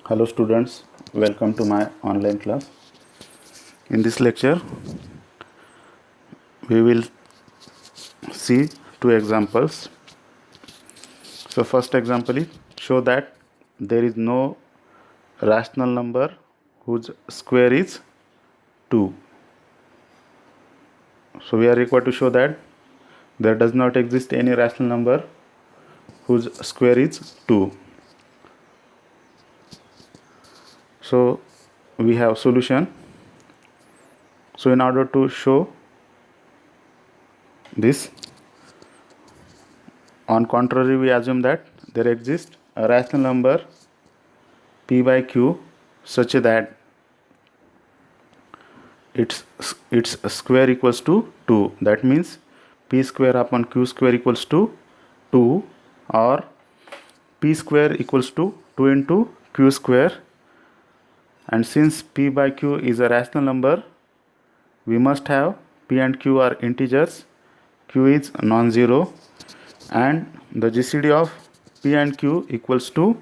Hello students, welcome to my online class. In this lecture, we will see two examples. So first example is show that there is no rational number whose square is 2. So we are required to show that there does not exist any rational number whose square is 2. So we have solution. So in order to show this, on contrary, we assume that there exists a rational number p by q such that its square equals to 2. That means p square upon q square equals to 2, or p square equals to 2 into q square. And since p by q is a rational number, we must have p and q are integers, q is non-zero, and the GCD of p and q equals to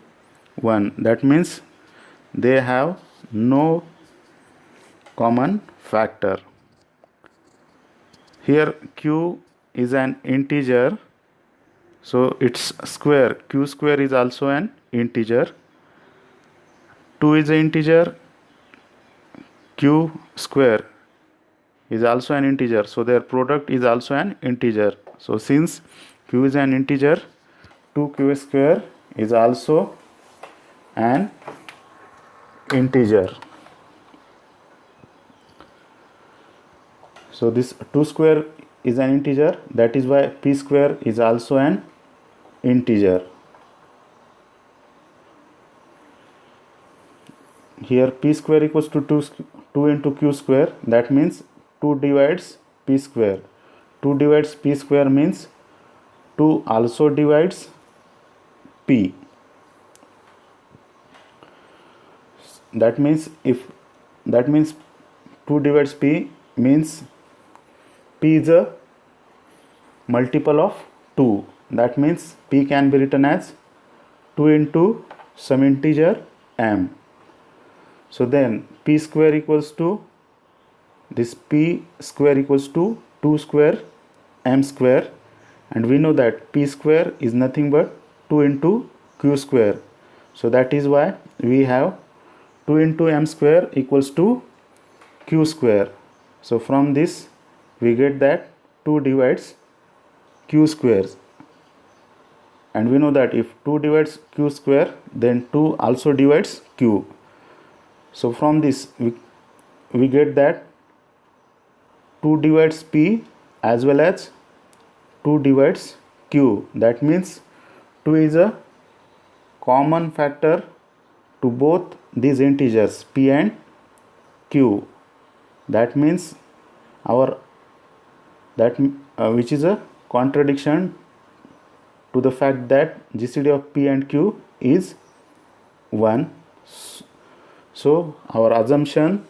1. That means they have no common factor. Here q is an integer, so its square, q square, is also an integer. 2 is an integer, q square is also an integer, so their product is also an integer. So since q is an integer, 2q square is also an integer. So this 2 square is an integer, that is why p square is also an integer. Here p square equals to 2 into q square, that means 2 divides p square. 2 divides p square means 2 also divides p. That means 2 divides p means p is a multiple of 2. That means p can be written as 2 into some integer m. So then p square equals to, this p square equals to 2 square m square, and we know that p square is nothing but 2 into q square. So that is why we have 2 into m square equals to q square. So from this we get that 2 divides q squares, and we know that if 2 divides q square, then 2 also divides q. So from this we get that 2 divides p as well as 2 divides q. That means 2 is a common factor to both these integers p and q. That means which is a contradiction to the fact that GCD of p and q is 1. So our assumption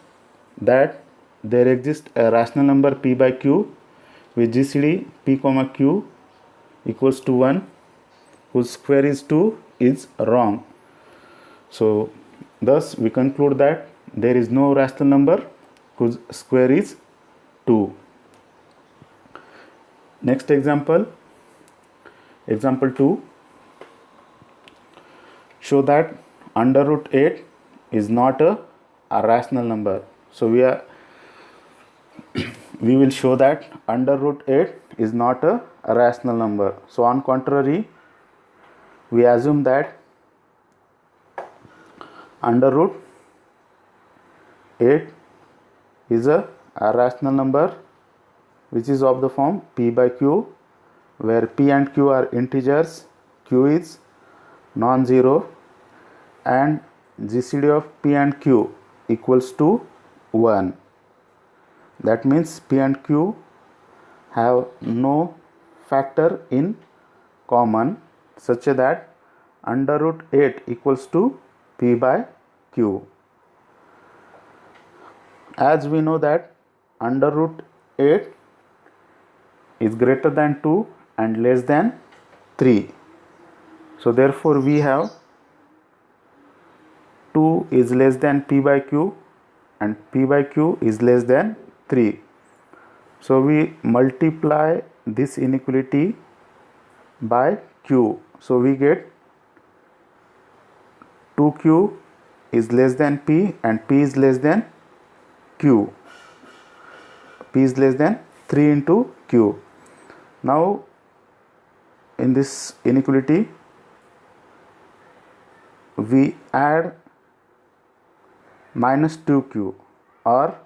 that there exists a rational number p by q with GCD p comma q equals to 1, whose square is 2, is wrong. So thus we conclude that there is no rational number whose square is 2. Next example, example 2, show that under root 8 is not a rational number. So we will show that under root 8 is not a rational number. So on contrary, we assume that under root 8 is a rational number which is of the form p by q, where p and q are integers, q is non-zero, and GCD of p and q equals to 1. That means p and q have no factor in common such that under root 8 equals to p by q. As we know that under root 8 is greater than 2 and less than 3. So therefore we have 2 is less than p by q and p by q is less than 3. So we multiply this inequality by q. So we get 2q is less than p and p is less than q. P is less than 3 into q. Now in this inequality we add minus 2q, or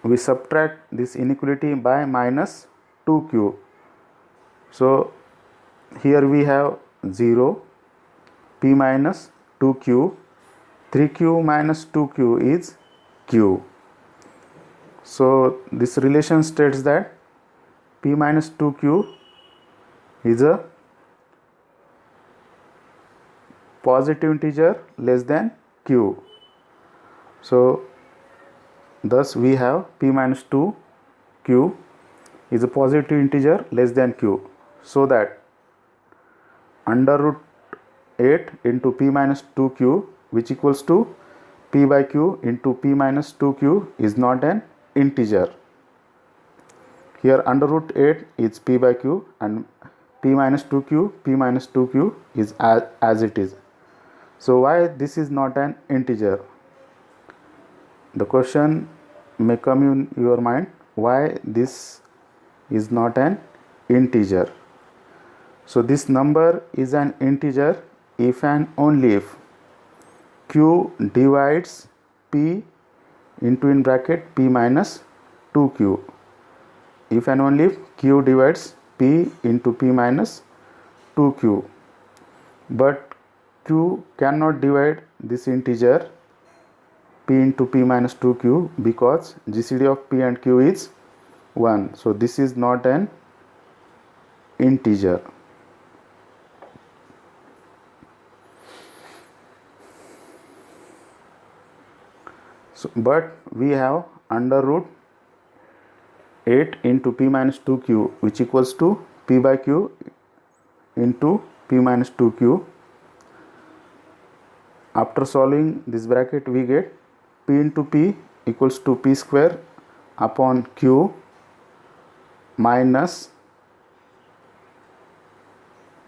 we subtract this inequality by minus 2q. So here we have 0, p minus 2q, 3q minus 2q is q. So this relation states that p minus 2q is a positive integer less than q. So thus we have p minus 2q is a positive integer less than q, so that under root 8 into p minus 2q, which equals to p by q into p minus 2q, is not an integer. Here under root 8 is p by q and p minus 2q is as it is. So why this is not an integer? The question may come in your mind, why this is not an integer? So this number is an integer if and only if q divides p into in bracket p minus 2q. If and only if q divides p into p minus 2q. But q cannot divide this integer p into p minus 2q because GCD of p and q is 1. So this is not an integer. So, but we have under root 8 into p minus 2q, which equals to p by q into p minus 2q. After solving this bracket, we get p into p equals to p square upon q minus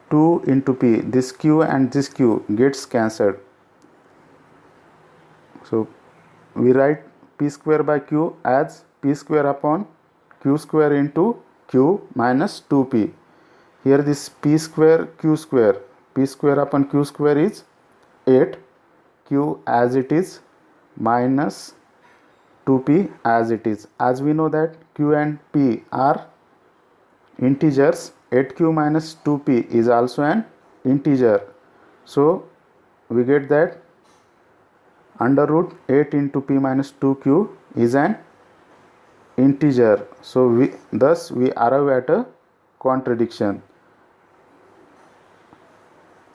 2 into p. This q and this q gets cancelled. So we write p square by q as p square upon q square into q minus 2p. Here this p square upon q square is 8, q as it is minus 2p as it is. As we know that q and p are integers, 8q minus 2p is also an integer. So we get that under root 8 into p minus 2q is an integer. So thus we arrive at a contradiction.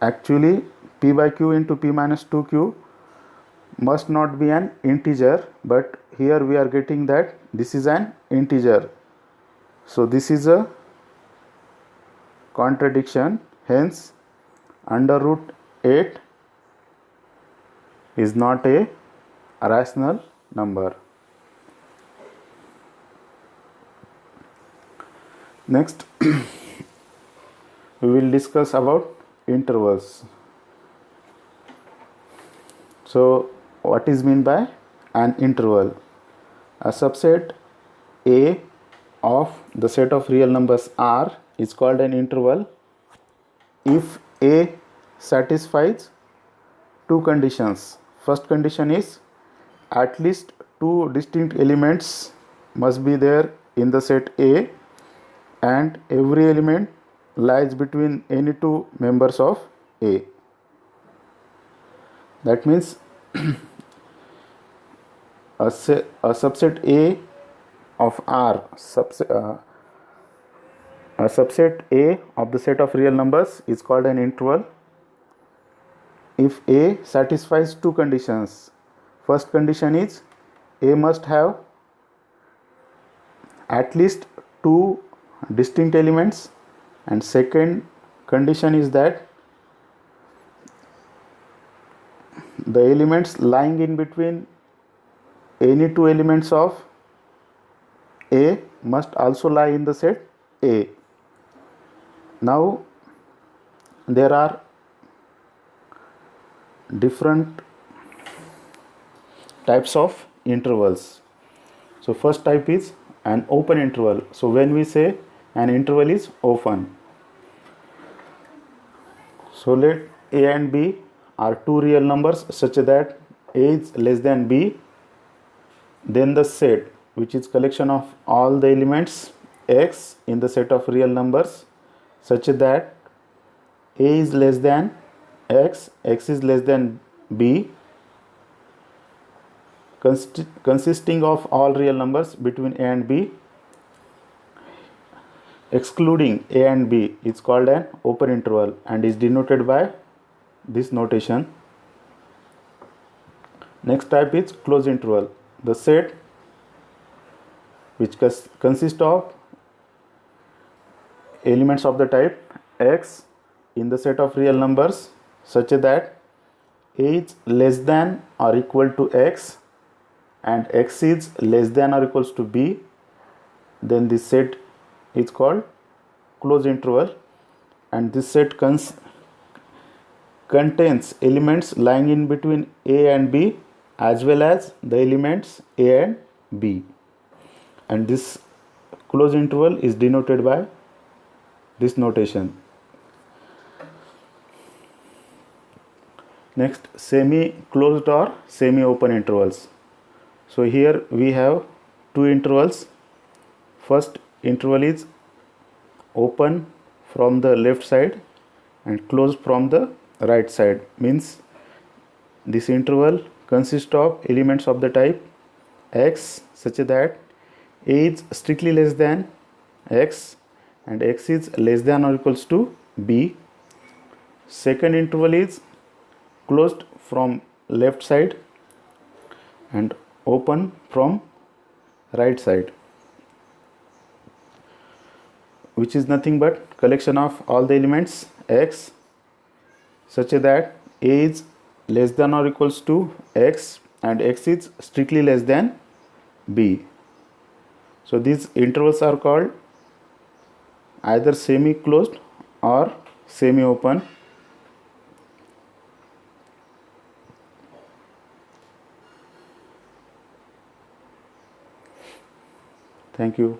Actually p by q into p minus 2q must not be an integer, but here we are getting that this is an integer. So this is a contradiction. Hence under root 8 is not a rational number. Next we will discuss about intervals. So what is meant by an interval? A subset A of the set of real numbers R is called an interval if A satisfies two conditions. First condition is at least two distinct elements must be there in the set A and every element lies between any two members of A. That means a subset A of R, a subset A of the set of real numbers is called an interval if A satisfies two conditions. First condition is A must have at least two distinct elements, and second condition is that the elements lying in between any two elements of A must also lie in the set A. Now there are different types of intervals. So first type is an open interval. So when we say an interval is open, so let A and B are two real numbers such that A is less than B, then the set, which is collection of all the elements x in the set of real numbers such that A is less than x, x is less than B, consisting of all real numbers between A and B, excluding A and B, is called an open interval and is denoted by this notation. Next type is closed interval. The set which consists of elements of the type x in the set of real numbers such that A is less than or equal to x and x is less than or equals to b, then this set is called closed interval, and this set contains elements lying in between A and B as well as the elements A and B, and this closed interval is denoted by this notation. Next, semi-closed or semi-open intervals. So here we have two intervals. First interval is open from the left side and closed from the right side, means this interval consists of elements of the type x such that A is strictly less than x and x is less than or equals to b. Second interval is closed from left side and open from right side, which is nothing but collection of all the elements x such that A is less than or equals to x and x is strictly less than b. So these intervals are called either semi-closed or semi-open. Thank you.